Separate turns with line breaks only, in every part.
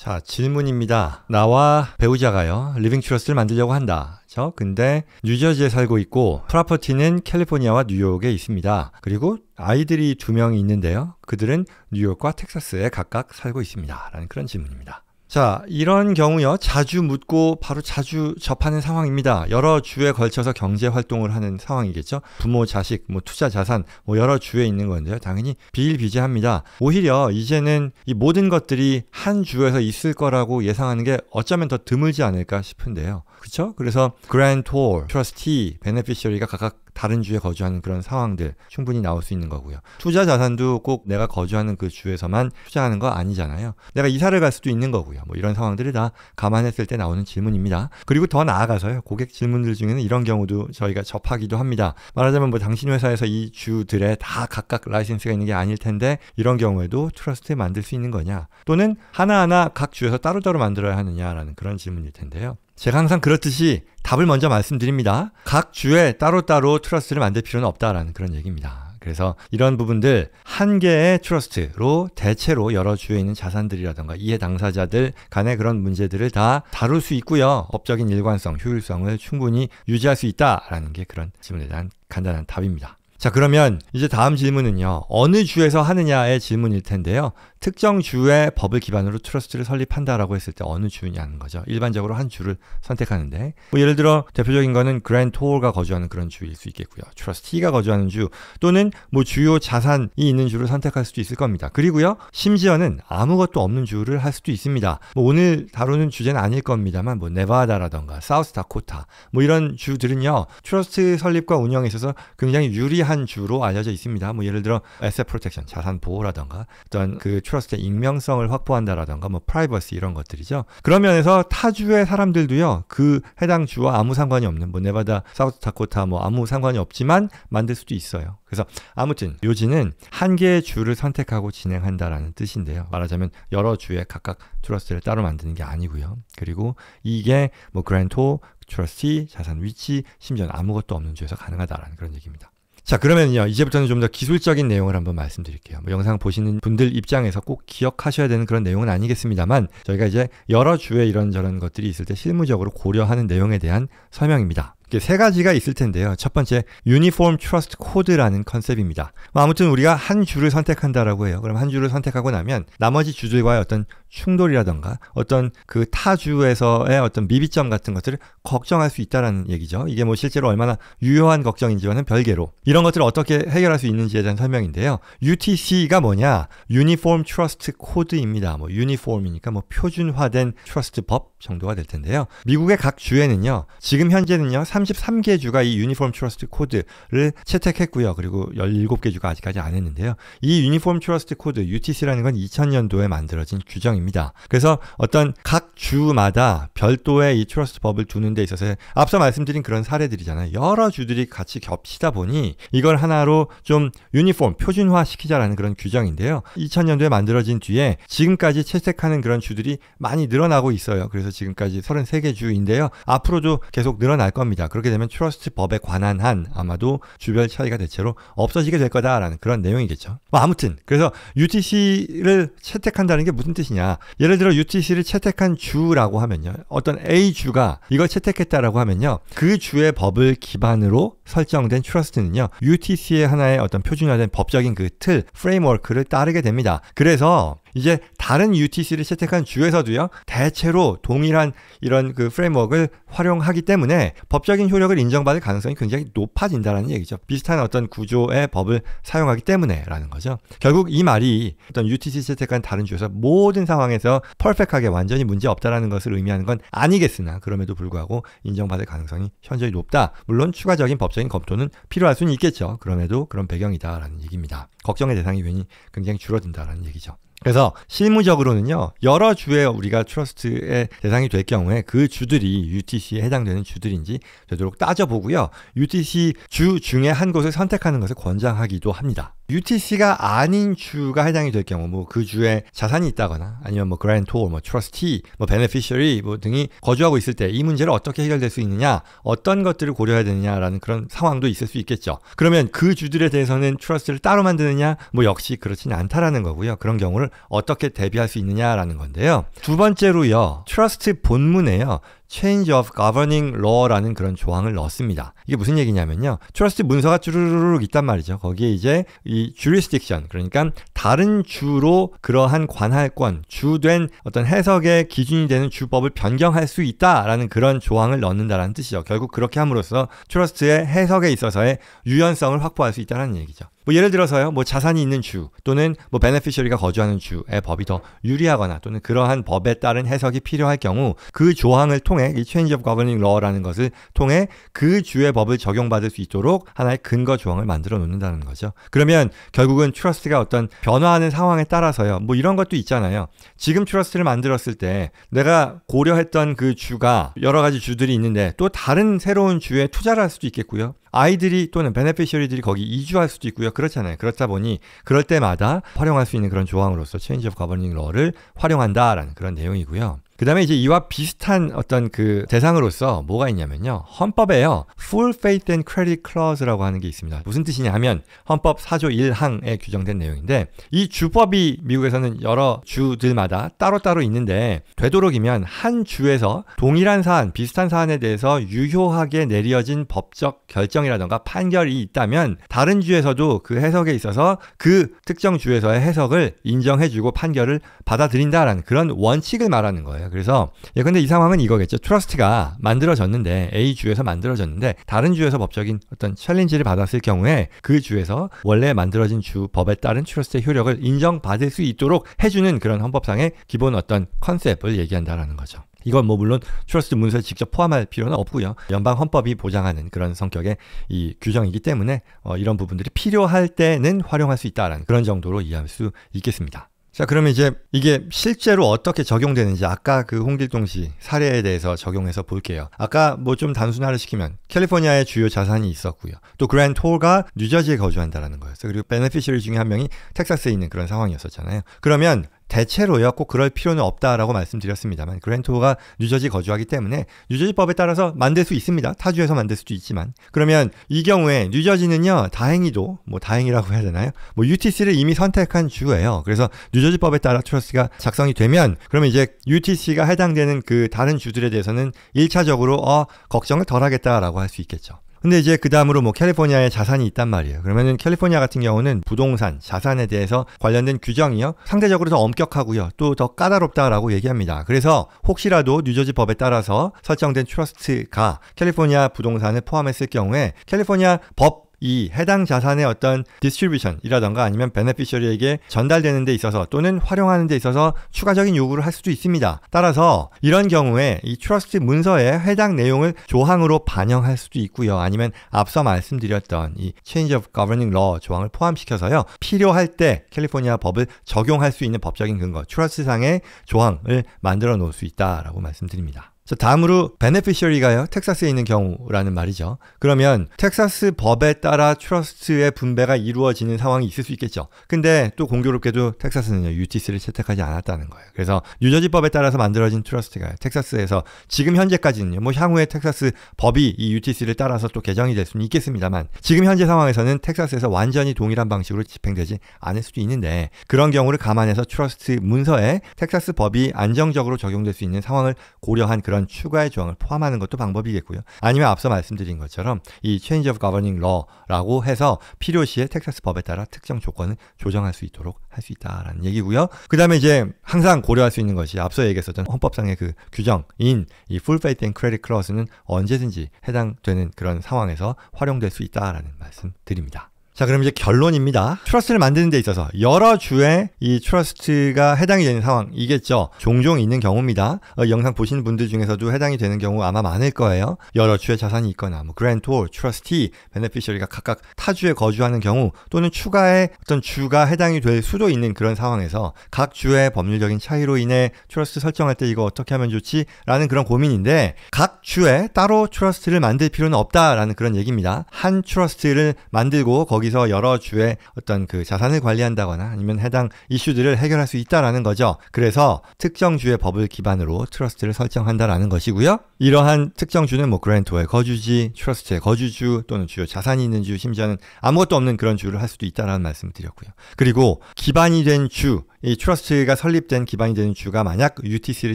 자, 질문입니다. 나와 배우자가요, 리빙 트러스트를 만들려고 한다. 근데 뉴저지에 살고 있고 프로퍼티는 캘리포니아와 뉴욕에 있습니다. 그리고 아이들이 2명이 있는데요. 그들은 뉴욕과 텍사스에 각각 살고 있습니다. 라는 그런 질문입니다. 자, 이런 경우요, 자주 묻고 바로 자주 접하는 상황입니다. 여러 주에 걸쳐서 경제 활동을 하는 상황이겠죠. 부모, 자식, 투자, 자산, 여러 주에 있는 건데요. 당연히 비일비재합니다. 오히려 이제는 이 모든 것들이 한 주에서 있을 거라고 예상하는 게 어쩌면 더 드물지 않을까 싶은데요. 그렇죠? 그래서 그랜토어, 트러스티, 베네피셔리가 각각 다른 주에 거주하는 그런 상황들 충분히 나올 수 있는 거고요. 투자 자산도 꼭 내가 거주하는 그 주에서만 투자하는 거 아니잖아요. 내가 이사를 갈 수도 있는 거고요. 이런 상황들을 다 감안했을 때 나오는 질문입니다. 그리고 더 나아가서요, 고객 질문들 중에는 이런 경우도 저희가 접하기도 합니다. 말하자면 당신 회사에서 이 주들에 다 각각 라이센스가 있는 게 아닐 텐데 이런 경우에도 트러스트 만들 수 있는 거냐, 또는 하나하나 각 주에서 따로따로 만들어야 하느냐라는 그런 질문일 텐데요. 제가 항상 그렇듯이 답을 먼저 말씀드립니다. 각 주에 따로따로 트러스트를 만들 필요는 없다라는 그런 얘기입니다. 그래서 이런 부분들 한 개의 트러스트로 대체로 여러 주에 있는 자산들이라던가 이해 당사자들 간의 그런 문제들을 다 다룰 수 있고요. 법적인 일관성, 효율성을 충분히 유지할 수 있다라는 게 그런 질문에 대한 간단한 답입니다. 자, 그러면 이제 다음 질문은요, 어느 주에서 하느냐의 질문일 텐데요. 특정 주의 법을 기반으로 트러스트를 설립한다라고 했을 때 어느 주냐는 거죠. 일반적으로 한 주를 선택하는데, 예를 들어 대표적인 거는 그랜토어가 거주하는 그런 주일 수 있겠고요. 트러스티가 거주하는 주, 또는 주요 자산이 있는 주를 선택할 수도 있을 겁니다. 그리고요, 심지어는 아무것도 없는 주를 할 수도 있습니다. 오늘 다루는 주제는 아닐 겁니다만 네바다라던가 사우스다코타 이런 주들은요, 트러스트 설립과 운영에 있어서 굉장히 유리한 주로 알려져 있습니다. 예를 들어 에셋 프로텍션, 자산 보호라던가 어떤 그 트러스트의 익명성을 확보한다라던가 프라이버시 이런 것들이죠. 그런 면에서 타주의 사람들도요, 그 해당 주와 아무 상관이 없는 네바다, 사우스다코타 아무 상관이 없지만 만들 수도 있어요. 그래서 아무튼 요지는 한 개의 주를 선택하고 진행한다라는 뜻인데요. 말하자면 여러 주에 각각 트러스트를 따로 만드는 게 아니고요. 그리고 이게 그랜토, 트러스티, 자산 위치, 심지어는 아무것도 없는 주에서 가능하다라는 그런 얘기입니다. 자, 그러면요, 이제부터는 좀 더 기술적인 내용을 한번 말씀드릴게요. 영상 보시는 분들 입장에서 꼭 기억하셔야 되는 그런 내용은 아니겠습니다만, 저희가 이제 여러 주에 이런저런 것들이 있을 때 실무적으로 고려하는 내용에 대한 설명입니다. 이게 3가지가 있을 텐데요. 첫 번째, 유니폼 트러스트 코드라는 컨셉입니다. 아무튼 우리가 한 주를 선택한다라고 해요. 그럼 한 주를 선택하고 나면 나머지 주들과의 어떤 충돌이라던가 어떤 그 타주에서의 어떤 미비점 같은 것들을 걱정할 수 있다라는 얘기죠. 이게 실제로 얼마나 유효한 걱정인지와는 별개로 이런 것들을 어떻게 해결할 수 있는지에 대한 설명인데요. UTC가 뭐냐? 유니폼 트러스트 코드입니다. 유니폼이니까 표준화된 트러스트 법 정도가 될 텐데요. 미국의 각 주에는요, 지금 현재는요, 33개 주가 이 유니폼 트러스트 코드를 채택했고요. 그리고 17개 주가 아직까지 안 했는데요. 이 유니폼 트러스트 코드, UTC라는 건 2000년도에 만들어진 규정입니다. 그래서 어떤 각 주마다 별도의 이 트러스트 법을 두는 데 있어서 앞서 말씀드린 그런 사례들이잖아요. 여러 주들이 같이 겹치다 보니 이걸 하나로 좀 유니폼, 표준화 시키자라는 그런 규정인데요. 2000년도에 만들어진 뒤에 지금까지 채택하는 그런 주들이 많이 늘어나고 있어요. 그래서 지금까지 33개 주인데요. 앞으로도 계속 늘어날 겁니다. 그렇게 되면 트러스트 법에 관한 한 아마도 주별 차이가 대체로 없어지게 될 거다라는 그런 내용이겠죠. 아무튼 그래서 UTC를 채택한다는 게 무슨 뜻이냐? 예를 들어 UTC를 채택한 주라고 하면요, 어떤 A 주가 이걸 채택했다라고 하면요, 그 주의 법을 기반으로 설정된 트러스트는요, UTC의 하나의 어떤 표준화된 법적인 그 틀, 프레임워크를 따르게 됩니다. 그래서 이제 다른 UTC를 채택한 주에서도요, 대체로 동일한 이런 그 프레임워크를 활용하기 때문에 법적인 효력을 인정받을 가능성이 굉장히 높아진다는 얘기죠. 비슷한 어떤 구조의 법을 사용하기 때문에라는 거죠. 결국 이 말이 어떤 UTC 채택한 다른 주에서 모든 상황에서 퍼펙트하게 완전히 문제 없다라는 것을 의미하는 건 아니겠으나, 그럼에도 불구하고 인정받을 가능성이 현저히 높다. 물론 추가적인 법적인 검토는 필요할 수는 있겠죠. 그럼에도 그런 배경이다라는 얘기입니다. 걱정의 대상이 굉장히 줄어든다라는 얘기죠. 그래서 실무적으로는요, 여러 주에 우리가 트러스트의 대상이 될 경우에 그 주들이 UTC에 해당되는 주들인지 되도록 따져보고요, UTC 주 중에 한 곳을 선택하는 것을 권장하기도 합니다. UTC가 아닌 주가 해당이 될 경우, 뭐 그 주에 자산이 있다거나 아니면 뭐 그랜토어, 뭐 트러스티, 뭐 베네피셔리 뭐 등이 거주하고 있을 때 이 문제를 어떻게 해결될 수 있느냐, 어떤 것들을 고려해야 되느냐라는 그런 상황도 있을 수 있겠죠. 그러면 그 주들에 대해서는 트러스트를 따로 만드느냐, 뭐 역시 그렇지는 않다라는 거고요. 그런 경우를 어떻게 대비할 수 있느냐라는 건데요. 두 번째로요, 트러스트 본문에요, Change of Governing Law라는 그런 조항을 넣었습니다. 이게 무슨 얘기냐면요, 트러스트 문서가 쭈루루룩 있단 말이죠. 거기에 이제 이 jurisdiction, 그러니까 다른 주로 그러한 관할권, 주된 어떤 해석의 기준이 되는 주법을 변경할 수 있다라는 그런 조항을 넣는다라는 뜻이죠. 결국 그렇게 함으로써 트러스트의 해석에 있어서의 유연성을 확보할 수 있다는 얘기죠. 뭐 예를 들어서요, 뭐 자산이 있는 주 또는 뭐 베네피셔리가 거주하는 주의 법이 더 유리하거나 또는 그러한 법에 따른 해석이 필요할 경우 그 조항을 통해, 이 Change of Governing Law라는 것을 통해 그 주의 법을 적용받을 수 있도록 하나의 근거 조항을 만들어 놓는다는 거죠. 그러면 결국은 트러스트가 어떤 변화하는 상황에 따라서요, 뭐 이런 것도 있잖아요. 지금 트러스트를 만들었을 때 내가 고려했던 그 주가 여러 가지 주들이 있는데 또 다른 새로운 주에 투자를 할 수도 있겠고요. 아이들이 또는 베네피셔리들이 거기 이주할 수도 있고요. 그렇잖아요. 그렇다 보니 그럴 때마다 활용할 수 있는 그런 조항으로서 Change of Governing Law를 활용한다라는 그런 내용이고요. 그 다음에 이제 이와 비슷한 어떤 그 대상으로서 뭐가 있냐면요, 헌법에요, Full Faith and Credit Clause라고 하는 게 있습니다. 무슨 뜻이냐 하면 헌법 4조 1항에 규정된 내용인데, 이 주법이 미국에서는 여러 주들마다 따로따로 있는데 되도록이면 한 주에서 동일한 사안, 비슷한 사안에 대해서 유효하게 내려진 법적 결정이라던가 판결이 있다면 다른 주에서도 그 해석에 있어서 그 특정 주에서의 해석을 인정해주고 판결을 받아들인다라는 그런 원칙을 말하는 거예요. 그래서 예컨대 이 상황은 이거겠죠. 트러스트가 만들어졌는데, A 주에서 만들어졌는데 다른 주에서 법적인 어떤 챌린지를 받았을 경우에 그 주에서 원래 만들어진 주 법에 따른 트러스트의 효력을 인정받을 수 있도록 해주는 그런 헌법상의 기본 어떤 컨셉을 얘기한다라는 거죠. 이건 뭐 물론 트러스트 문서에 직접 포함할 필요는 없고요. 연방 헌법이 보장하는 그런 성격의 이 규정이기 때문에 이런 부분들이 필요할 때는 활용할 수 있다라는 그런 정도로 이해할 수 있겠습니다. 자, 그러면 이제 이게 실제로 어떻게 적용되는지 아까 그 홍길동 씨 사례에 대해서 적용해서 볼게요. 아까 뭐 좀 단순화를 시키면 캘리포니아에 주요 자산이 있었고요. 또 그랜토어가 뉴저지에 거주한다라는 거였어요. 그리고 베네피셔리 중에 한 명이 텍사스에 있는 그런 상황이었었잖아요. 그러면 대체로요, 꼭 그럴 필요는 없다라고 말씀드렸습니다만, 그랜토어가 뉴저지 거주하기 때문에 뉴저지법에 따라서 만들 수 있습니다. 타주에서 만들 수도 있지만, 그러면 이 경우에 뉴저지는요, 다행히도 뭐 다행이라고 해야 되나요? 뭐 UTC를 이미 선택한 주예요. 그래서 뉴저지법에 따라 트러스트가 작성이 되면 그러면 이제 UTC가 해당되는 그 다른 주들에 대해서는 1차적으로 걱정을 덜 하겠다라고 할 수 있겠죠. 근데 이제 그 다음으로 뭐 캘리포니아에 자산이 있단 말이에요. 그러면은 캘리포니아 같은 경우는 부동산, 자산에 대해서 관련된 규정이요, 상대적으로 더 엄격하고요, 또 더 까다롭다라고 얘기합니다. 그래서 혹시라도 뉴저지 법에 따라서 설정된 트러스트가 캘리포니아 부동산을 포함했을 경우에 캘리포니아 법 이 해당 자산의 어떤 디스트리뷰션이라던가 아니면 베네피셔리에게 전달되는 데 있어서 또는 활용하는 데 있어서 추가적인 요구를 할 수도 있습니다. 따라서 이런 경우에 이 트러스트 문서에 해당 내용을 조항으로 반영할 수도 있고요. 아니면 앞서 말씀드렸던 이 Change of Governing Law 조항을 포함시켜서요, 필요할 때 캘리포니아 법을 적용할 수 있는 법적인 근거, 트러스트상의 조항을 만들어 놓을 수 있다라고 말씀드립니다. 자, 다음으로 베네피셔리가요, 텍사스에 있는 경우라는 말이죠. 그러면 텍사스 법에 따라 트러스트의 분배가 이루어지는 상황이 있을 수 있겠죠. 근데 또 공교롭게도 텍사스는요, UTC를 채택하지 않았다는 거예요. 그래서 뉴저지 법에 따라서 만들어진 트러스트가 텍사스에서 지금 현재까지는요, 뭐 향후에 텍사스 법이 이 UTC를 따라서 또 개정이 될 수는 있겠습니다만, 지금 현재 상황에서는 텍사스에서 완전히 동일한 방식으로 집행되지 않을 수도 있는데, 그런 경우를 감안해서 트러스트 문서에 텍사스 법이 안정적으로 적용될 수 있는 상황을 고려한 그런 추가의 조항을 포함하는 것도 방법이겠고요. 아니면 앞서 말씀드린 것처럼 이 Change of Governing Law라고 해서 필요시에 텍사스 법에 따라 특정 조건을 조정할 수 있도록 할 수 있다라는 얘기고요. 그 다음에 이제 항상 고려할 수 있는 것이 앞서 얘기했었던 헌법상의 그 규정인 이 Full Faith and Credit Clause는 언제든지 해당되는 그런 상황에서 활용될 수 있다라는 말씀 드립니다. 자, 그럼 이제 결론입니다. 트러스트를 만드는 데 있어서 여러 주에 이 트러스트가 해당이 되는 상황이겠죠. 종종 있는 경우입니다. 영상 보시는 분들 중에서도 해당이 되는 경우 아마 많을 거예요. 여러 주의 자산이 있거나 뭐 그랜토어, 트러스티, 베네피셔리가 각각 타주에 거주하는 경우, 또는 추가의 어떤 주가 해당이 될 수도 있는 그런 상황에서 각 주의 법률적인 차이로 인해 트러스트 설정할 때 이거 어떻게 하면 좋지? 라는 그런 고민인데, 각 주에 따로 트러스트를 만들 필요는 없다라는 그런 얘기입니다. 한 트러스트를 만들고 거기 거기서 여러 주의 어떤 그 자산을 관리한다거나 아니면 해당 이슈들을 해결할 수 있다라는 거죠. 그래서 특정 주의 법을 기반으로 트러스트를 설정한다라는 것이고요. 이러한 특정 주는 뭐 그랜토의 거주지, 트러스트의 거주주 또는 주요 자산이 있는 주, 심지어는 아무것도 없는 그런 주를 할 수도 있다라는 말씀을 드렸고요. 그리고 기반이 된 주, 이 트러스트가 설립된 기반이 되는 주가 만약 UTC를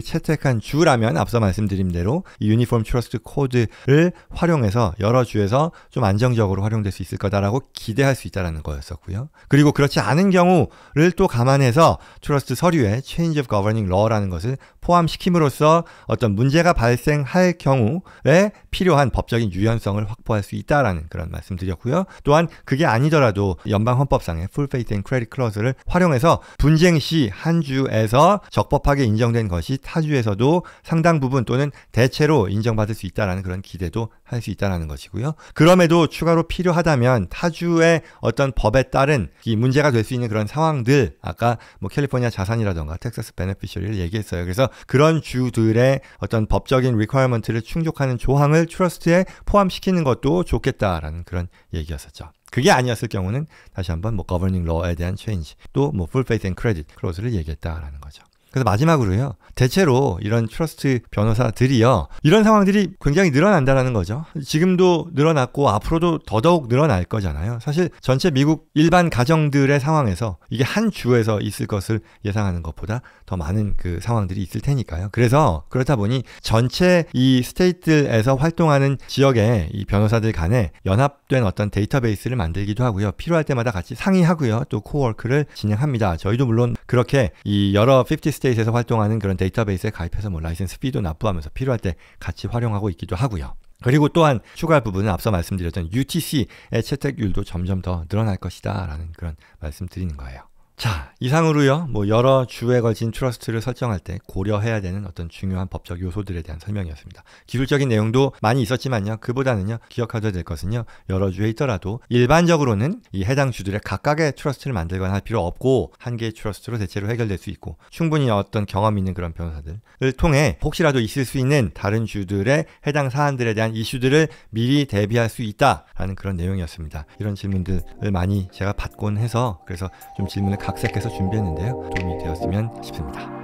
채택한 주라면 앞서 말씀드린 대로 이 유니폼 트러스트 코드를 활용해서 여러 주에서 좀 안정적으로 활용될 수 있을 거다라고 기대할 수 있다는 거였었고요. 그리고 그렇지 않은 경우를 또 감안해서 트러스트 서류에 Change of Governing Law라는 것을 포함시킴으로써 어떤 문제가 발생할 경우에 필요한 법적인 유연성을 확보할 수 있다라는 그런 말씀드렸고요. 또한 그게 아니더라도 연방헌법상의 Full Faith and Credit Clause를 활용해서 분쟁 시 한 주에서 적법하게 인정된 것이 타 주에서도 상당 부분 또는 대체로 인정받을 수 있다는 그런 기대도 할 수 있다는 것이고요. 그럼에도 추가로 필요하다면 타 주의 어떤 법에 따른 이 문제가 될 수 있는 그런 상황들, 아까 뭐 캘리포니아 자산이라던가 텍사스 베네피셔리를 얘기했어요. 그래서 그런 주들의 어떤 법적인 리퀘어먼트를 충족하는 조항을 트러스트에 포함시키는 것도 좋겠다라는 그런 얘기였었죠. 그게 아니었을 경우는 다시 한번 뭐 governing law에 대한 change, 또 뭐 full faith and credit clause를 얘기했다라는 거죠. 그래서 마지막으로요. 대체로 이런 트러스트 변호사들이요. 이런 상황들이 굉장히 늘어난다는 거죠. 지금도 늘어났고 앞으로도 더더욱 늘어날 거잖아요. 사실 전체 미국 일반 가정들의 상황에서 이게 한 주에서 있을 것을 예상하는 것보다 더 많은 그 상황들이 있을 테니까요. 그래서 그렇다 보니 전체 이 스테이트에서 활동하는 지역의 이 변호사들 간에 연합된 어떤 데이터베이스를 만들기도 하고요. 필요할 때마다 같이 상의하고요. 또 코워크를 진행합니다. 저희도 물론 그렇게 이 여러 50 스테이트에서 활동하는 그런 데이터베이스에 가입해서 뭐 라이센스 피도 납부하면서 필요할 때 같이 활용하고 있기도 하고요. 그리고 또한 추가할 부분은 앞서 말씀드렸던 UTC의 채택률도 점점 더 늘어날 것이다 라는 그런 말씀 드리는 거예요. 자, 이상으로요. 뭐 여러 주에 걸친 트러스트를 설정할 때 고려해야 되는 어떤 중요한 법적 요소들에 대한 설명이었습니다. 기술적인 내용도 많이 있었지만요. 그보다는요. 기억하셔야 될 것은요. 여러 주에 있더라도 일반적으로는 이 해당 주들의 각각의 트러스트를 만들거나 할 필요 없고 한 개의 트러스트로 대체로 해결될 수 있고 충분히 어떤 경험 있는 그런 변호사들을 통해 혹시라도 있을 수 있는 다른 주들의 해당 사안들에 대한 이슈들을 미리 대비할 수 있다라는 그런 내용이었습니다. 이런 질문들을 많이 제가 받곤 해서 그래서 좀 질문을 각색해서 준비했는데요. 도움이 되었으면 싶습니다.